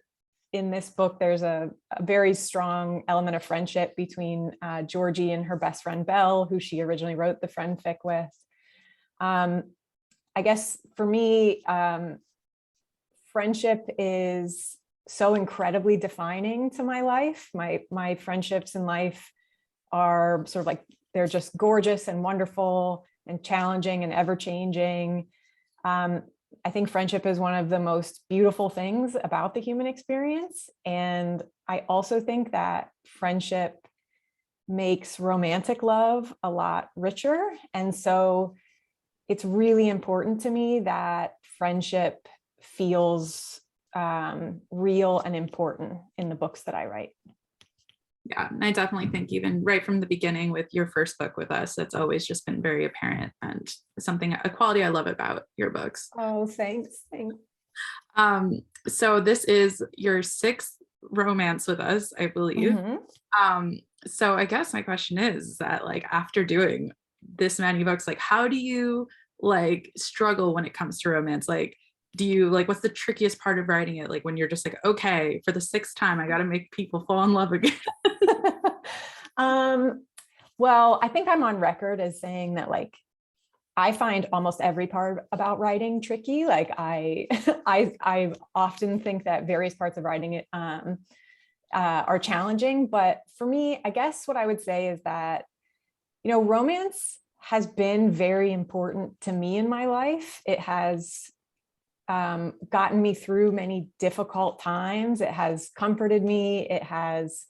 in this book, there's a very strong element of friendship between Georgie and her best friend, Belle, who she originally wrote the friendfic with. I guess for me, friendship is so incredibly defining to my life. My friendships in life are sort of like, they're just gorgeous and wonderful and challenging and ever-changing. I think friendship is one of the most beautiful things about the human experience. And I also think that friendship makes romantic love a lot richer. And so it's really important to me that friendship feels real and important in the books that I write. Yeah, and I definitely think even right from the beginning with your first book with us, that's always just been very apparent and a quality I love about your books. Oh, thanks. So this is your 6th romance with us, I believe. Mm-hmm. So I guess my question is that like after doing this many books, like how do you like struggle when it comes to romance? Like, do you like, what's the trickiest part of writing it? Like when you're just like, okay, for the 6th time, I got to make people fall in love again. Well, I think I'm on record as saying that like, I find almost every part about writing tricky. Like I often think that various parts of writing it are challenging, but for me, I guess what I would say is that, romance has been very important to me in my life. It has gotten me through many difficult times. It has comforted me. It has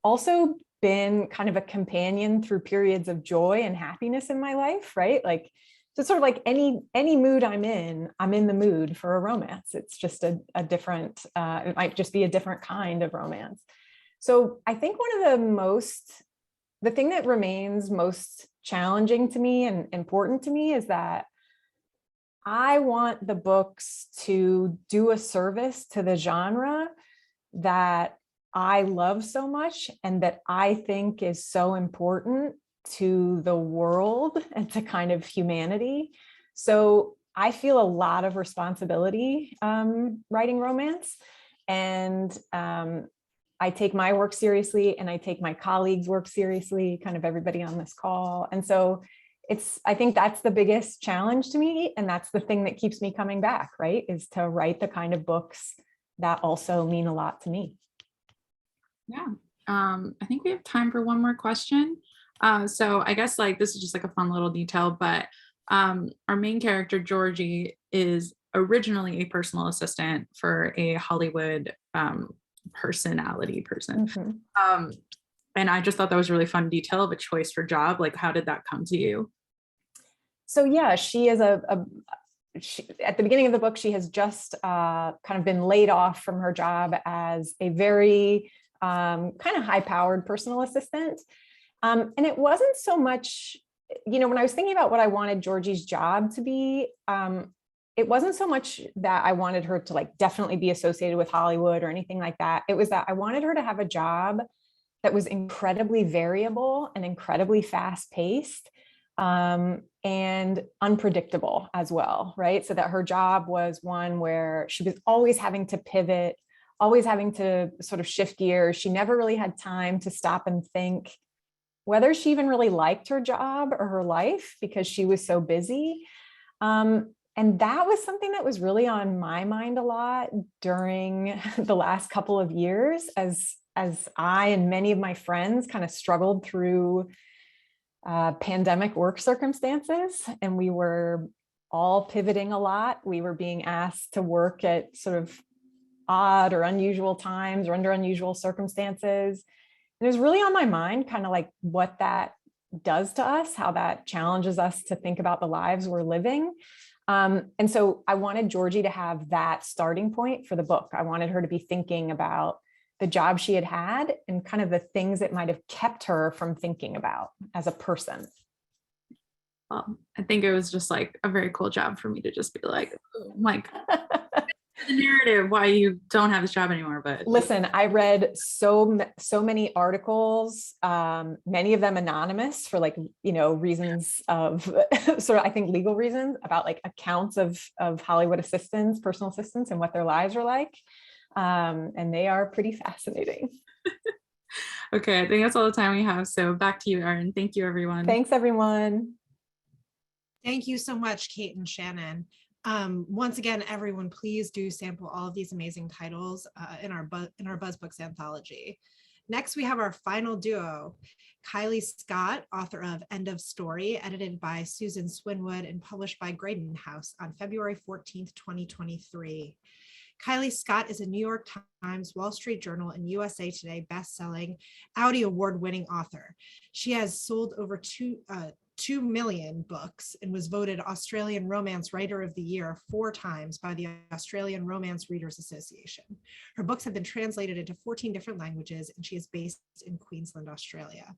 also been kind of a companion through periods of joy and happiness in my life, right? Like, so sort of like any mood I'm in the mood for a romance. It's just a different, it might just be a different kind of romance. So I think the thing that remains most challenging to me and important to me is that I want the books to do a service to the genre that I love so much and that I think is so important to the world and to kind of humanity. So I feel a lot of responsibility writing romance, and I take my work seriously and I take my colleagues' work seriously, kind of everybody on this call. And so I think that's the biggest challenge to me. And that's the thing that keeps me coming back, right? Is to write the kind of books that also mean a lot to me. Yeah. I think we have time for one more question. So I guess like this is just like a fun little detail, but our main character, Georgie, is originally a personal assistant for a Hollywood personality person. And I just thought that was a really fun detail of a choice for job. Like, how did that come to you? So yeah, she is she, at the beginning of the book, she has just kind of been laid off from her job as a very kind of high-powered personal assistant. And it wasn't so much, you know, when I was thinking about what I wanted Georgie's job to be, it wasn't so much that I wanted her to like definitely be associated with Hollywood or anything like that. It was that I wanted her to have a job that was incredibly variable and incredibly fast-paced, and unpredictable as well, right? So that her job was one where she was always having to pivot, always having to sort of shift gears. She never really had time to stop and think whether she even really liked her job or her life because she was so busy. And that was something that was really on my mind a lot during the last couple of years as I and many of my friends kind of struggled through pandemic work circumstances, and we were all pivoting a lot. We were being asked to work at sort of odd or unusual times or under unusual circumstances. And it was really on my mind, kind of like what that does to us, how that challenges us to think about the lives we're living. And so I wanted Georgie to have that starting point for the book. I wanted her to be thinking about the job she had had and kind of the things that might have kept her from thinking about as a person. Well, I think it was just like a very cool job for me to just be like, oh my God, the narrative why you don't have this job anymore. But listen, I read so many articles, many of them anonymous for like, you know, reasons of sort of, I think, legal reasons about like accounts of Hollywood assistants, personal assistants, and what their lives are like. And they are pretty fascinating. Okay, I think that's all the time we have. So back to you, Erin. Thank you, everyone. Thanks, everyone. Thank you so much, Kate and Shannon. Once again, everyone, please do sample all of these amazing titles in our BuzzBooks anthology. Next, we have our final duo, Kylie Scott, author of End of Story, edited by Susan Swinwood and published by Graydon House on February 14th, 2023. Kylie Scott is a New York Times, Wall Street Journal, and USA Today best-selling, Audi Award-winning author. She has sold over 2 million books and was voted Australian Romance Writer of the Year 4 times by the Australian Romance Readers Association. Her books have been translated into 14 different languages, and she is based in Queensland, Australia.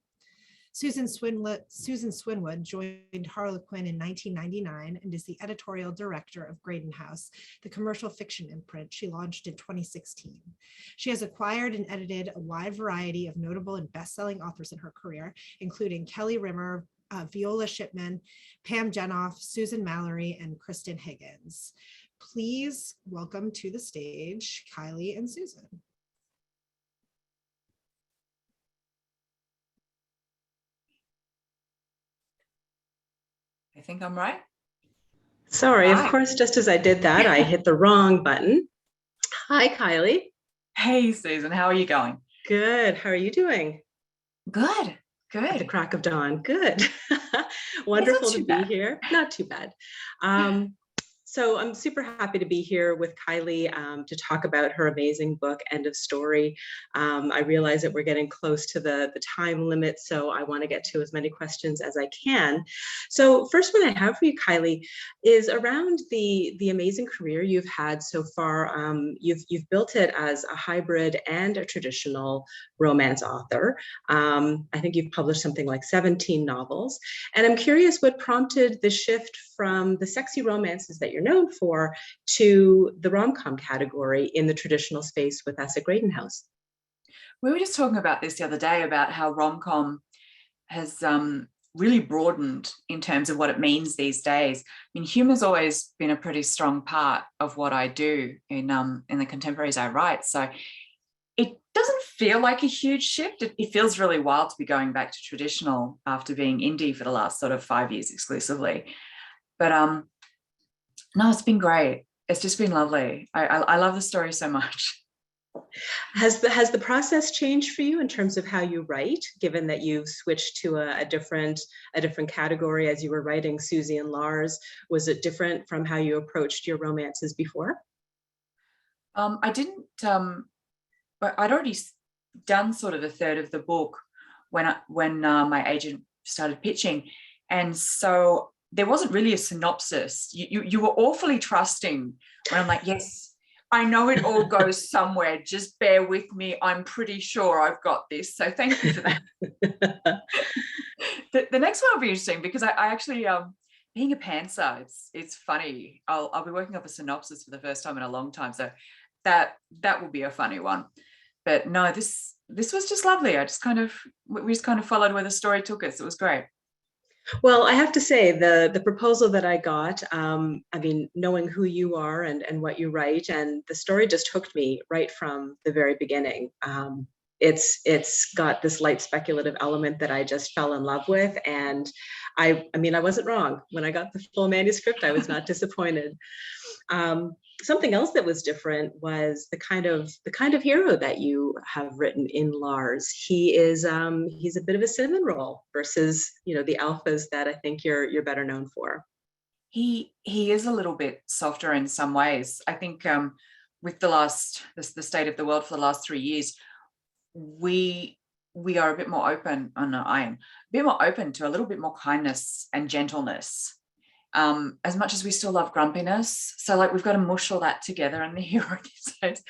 Susan Swinwood joined Harlequin in 1999 and is the editorial director of Graydon House, the commercial fiction imprint she launched in 2016. She has acquired and edited a wide variety of notable and best-selling authors in her career, including Kelly Rimmer, Viola Shipman, Pam Jenoff, Susan Mallory, and Kristen Higgins. Please welcome to the stage Kylie and Susan. I think I'm right. Sorry, Hi. Of course, just as I did that, I hit the wrong button. Hi, Kylie. Hey, Susan, how are you going? Good. How are you doing? Good, At the good. crack of dawn. Good. Wonderful to be here. Not too bad. So I'm super happy to be here with Kylie to talk about her amazing book, End of Story. I realize that we're getting close to the time limit, so I want to get to as many questions as I can. So first one I have for you, Kylie, is around the amazing career you've had so far. You've built it as a hybrid and a traditional romance author. I think you've published something like 17 novels. And I'm curious what prompted the shift from the sexy romances that you're known for to the rom-com category in the traditional space with us at Graydon House. We were just talking about this the other day about how rom-com has really broadened in terms of what it means these days. I mean, humor's always been a pretty strong part of what I do in the contemporaries I write. So it doesn't feel like a huge shift. It feels really wild to be going back to traditional after being indie for the last sort of 5 years exclusively. But no, it's been great. It's just been lovely. I love the story so much. Has the process changed for you in terms of how you write, given that you've switched to a different category as you were writing Susie and Lars? Was it different from how you approached your romances before? I didn't, but I'd already done sort of a third of the book when my agent started pitching. And so there wasn't really a synopsis. You were awfully trusting when I'm like, yes, I know it all goes somewhere. Just bear with me. I'm pretty sure I've got this. So thank you for that. The next one will be interesting because I actually, being a pantser, it's funny. I'll be working off a synopsis for the first time in a long time. So that will be a funny one. But no, this was just lovely. we just kind of followed where the story took us. It was great. Well, I have to say the proposal that I got, I mean, knowing who you are and what you write, and the story just hooked me right from the very beginning. It's got this light speculative element that I just fell in love with, and I mean, I wasn't wrong. When I got the full manuscript, I was not disappointed. Something else that was different was the kind of hero that you have written in Lars. He's a bit of a cinnamon roll versus, you know, the alphas that I think you're better known for. He is a little bit softer in some ways. I think with the state of the world for the last 3 years, we are a bit more open. Oh no, I am a bit more open to a little bit more kindness and gentleness. As much as we still love grumpiness. So like we've got to mush all that together in the hero episodes.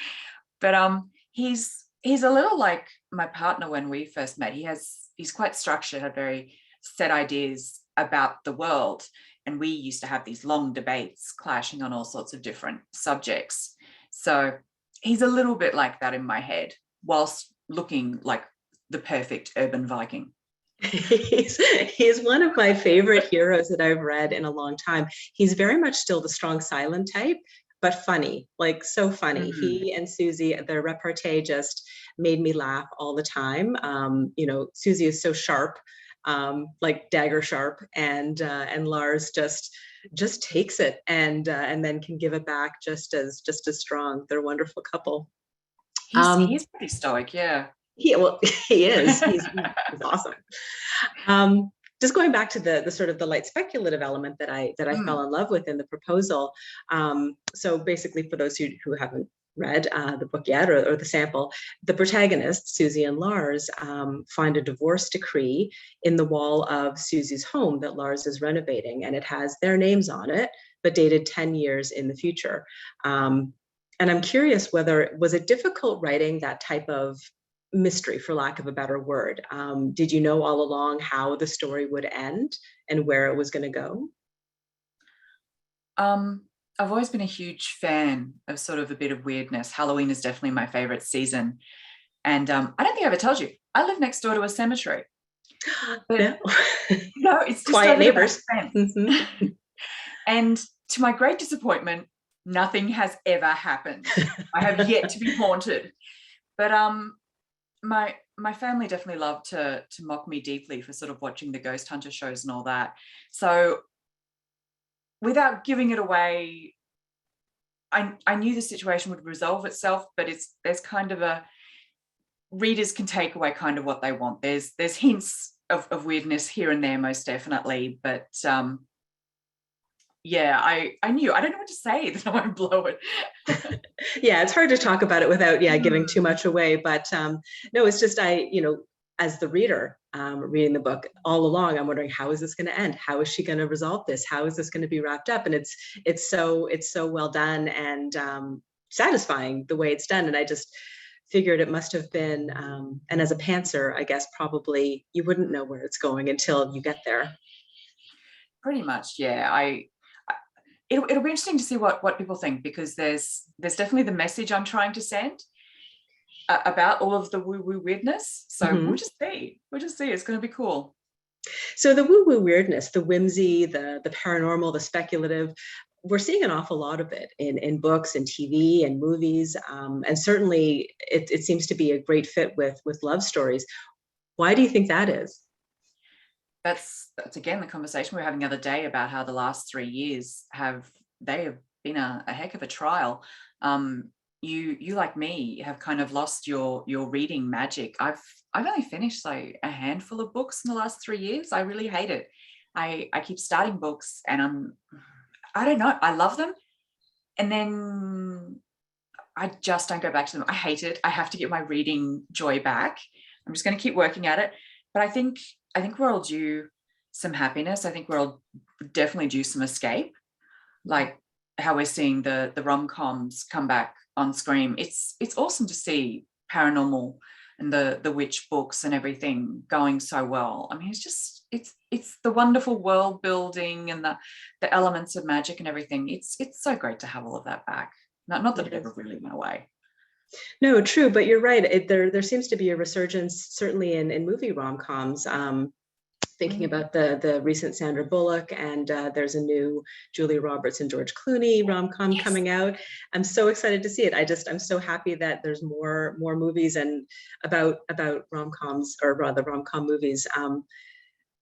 But he's a little like my partner when we first met. He's quite structured, had very set ideas about the world. And we used to have these long debates clashing on all sorts of different subjects. So he's a little bit like that in my head, whilst looking like the perfect urban Viking. He's one of my favorite heroes that I've read in a long time. He's very much still the strong silent type, but funny, like so funny. Mm-hmm. He and Susie, their repartee just made me laugh all the time. You know, Susie is so sharp, like dagger sharp, and Lars just takes it and then can give it back just as strong. They're a wonderful couple. He's pretty stoic, yeah. He is. He's awesome. Just going back to the sort of the light speculative element that I fell in love with in the proposal. So basically, for those who haven't read the book yet or the sample, the protagonists, Susie and Lars, find a divorce decree in the wall of Susie's home that Lars is renovating, and it has their names on it, but dated 10 years in the future. And I'm curious was it difficult writing that type of mystery, for lack of a better word? Did you know all along how the story would end and where it was going to go? I've always been a huge fan of sort of a bit of weirdness. Halloween is definitely my favorite season. And I don't think I ever told you, I live next door to a cemetery. But, yeah. No, it's just quiet neighbors. Mm-hmm. And to my great disappointment, nothing has ever happened. I have yet to be haunted. But my family definitely loved to mock me deeply for sort of watching the ghost hunter shows and all that. So without giving it away, I knew the situation would resolve itself, but there's kind of a, readers can take away kind of what they want. There's hints of weirdness here and there, most definitely, but yeah, I knew. I don't know what to say that I won't blow it. Yeah, it's hard to talk about it without giving too much away. But no, it's just as the reader reading the book all along, I'm wondering, how is this going to end? How is she going to resolve this? How is this going to be wrapped up? And it's so well done and satisfying the way it's done. And I just figured it must have been, and as a pantser, I guess probably you wouldn't know where it's going until you get there. Pretty much, yeah. It'll be interesting to see what people think, because there's definitely the message I'm trying to send about all of the woo-woo weirdness. So we'll just see. It's going to be cool. So the woo-woo weirdness, the whimsy, the paranormal, the speculative, we're seeing an awful lot of it in books and TV and movies. And certainly it seems to be a great fit with love stories. Why do you think that is? That's again the conversation we were having the other day about how the last 3 years have been a heck of a trial. You you like me have kind of lost your reading magic. I've only finished like a handful of books in the last 3 years. I really hate it. I keep starting books and I don't know, I love them, and then I just don't go back to them. I hate it. I have to get my reading joy back. I'm just going to keep working at it. But I think we're all due some happiness. I think we're all definitely due some escape, like how we're seeing the rom-coms come back on screen. It's awesome to see paranormal and the witch books and everything going so well. I mean, it's the wonderful world building and the elements of magic and everything. It's so great to have all of that back. Not that it ever really went away. No, true, but you're right. There seems to be a resurgence, certainly in movie rom-coms. Thinking about the recent Sandra Bullock, and there's a new Julia Roberts and George Clooney rom-com coming out. I'm so excited to see it. I'm so happy that there's more movies and about rom-coms, or rather rom-com movies.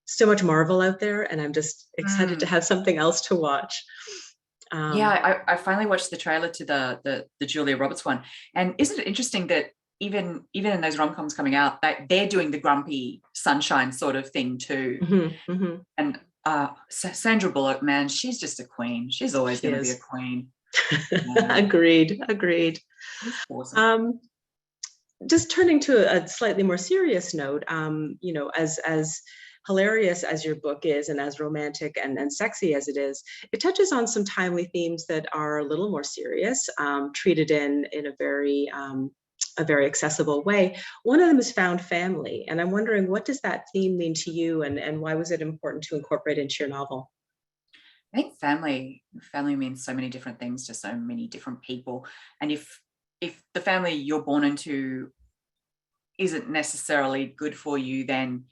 So much Marvel out there, and I'm just excited to have something else to watch. Yeah, I finally watched the trailer to the Julia Roberts one, and isn't it interesting that even in those rom-coms coming out, that they're doing the grumpy sunshine sort of thing too. And Sandra Bullock, man, she's just a queen. She's always going to be a queen. Agreed. Awesome. Just turning to a slightly more serious note, you know, as hilarious as your book is, and as romantic and sexy as it is, it touches on some timely themes that are a little more serious, treated in a very accessible way. One of them is found family, and I'm wondering, what does that theme mean to you, and why was it important to incorporate into your novel? I think family means so many different things to so many different people, and if the family you're born into isn't necessarily good for you, then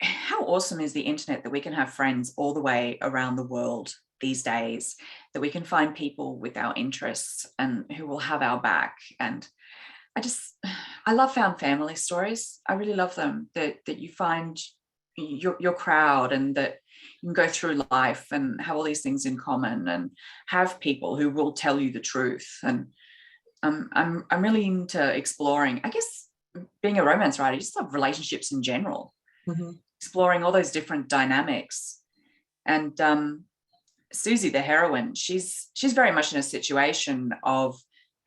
how awesome is the internet that we can have friends all the way around the world these days, that we can find people with our interests and who will have our back. And I love found family stories. I really love them, that you find your crowd, and that you can go through life and have all these things in common and have people who will tell you the truth. And I'm really into exploring, I guess, being a romance writer, I just love relationships in general. Exploring all those different dynamics. And Susie, the heroine, she's very much in a situation of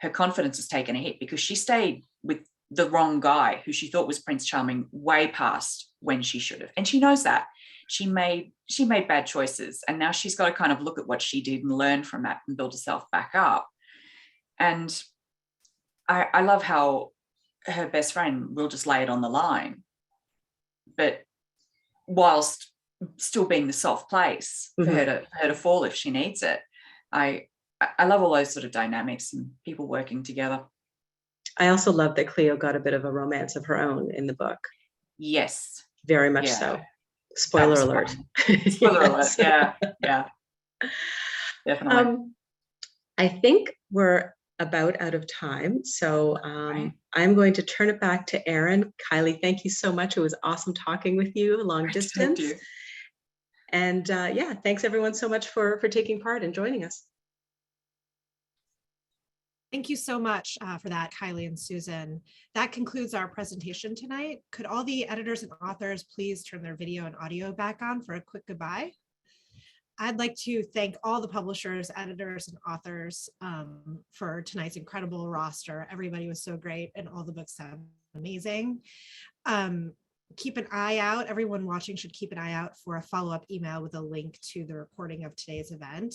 her confidence has taken a hit because she stayed with the wrong guy who she thought was Prince Charming way past when she should have. And she knows that. She made bad choices, and now she's got to kind of look at what she did and learn from that and build herself back up. And I love how her best friend will just lay it on the line, but whilst still being the soft place for her to fall if she needs it. I love all those sort of dynamics and people working together. I also love that Cleo got a bit of a romance of her own in the book. Yes. Very much so. Spoiler alert. Spoiler alert. Yeah. Definitely. I think we're about out of time. So I'm going to turn it back to Erin. Kylie, thank you so much. It was awesome talking with you long distance. Thank you. And yeah, thanks everyone so much for taking part and joining us. Thank you so much for that, Kylie and Susan. That concludes our presentation tonight. Could all the editors and authors please turn their video and audio back on for a quick goodbye? I'd like to thank all the publishers, editors, and authors for tonight's incredible roster. Everybody was so great, and all the books sound amazing. Keep an eye out. Everyone watching should keep an eye out for a follow-up email with a link to the recording of today's event.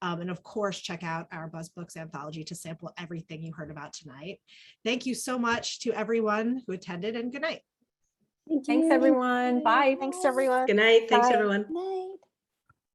And of course, check out our BuzzBooks anthology to sample everything you heard about tonight. Thank you so much to everyone who attended, and good night. Thanks, everyone. Bye. Thanks, everyone. Good night. Thanks, Bye. everyone. Night.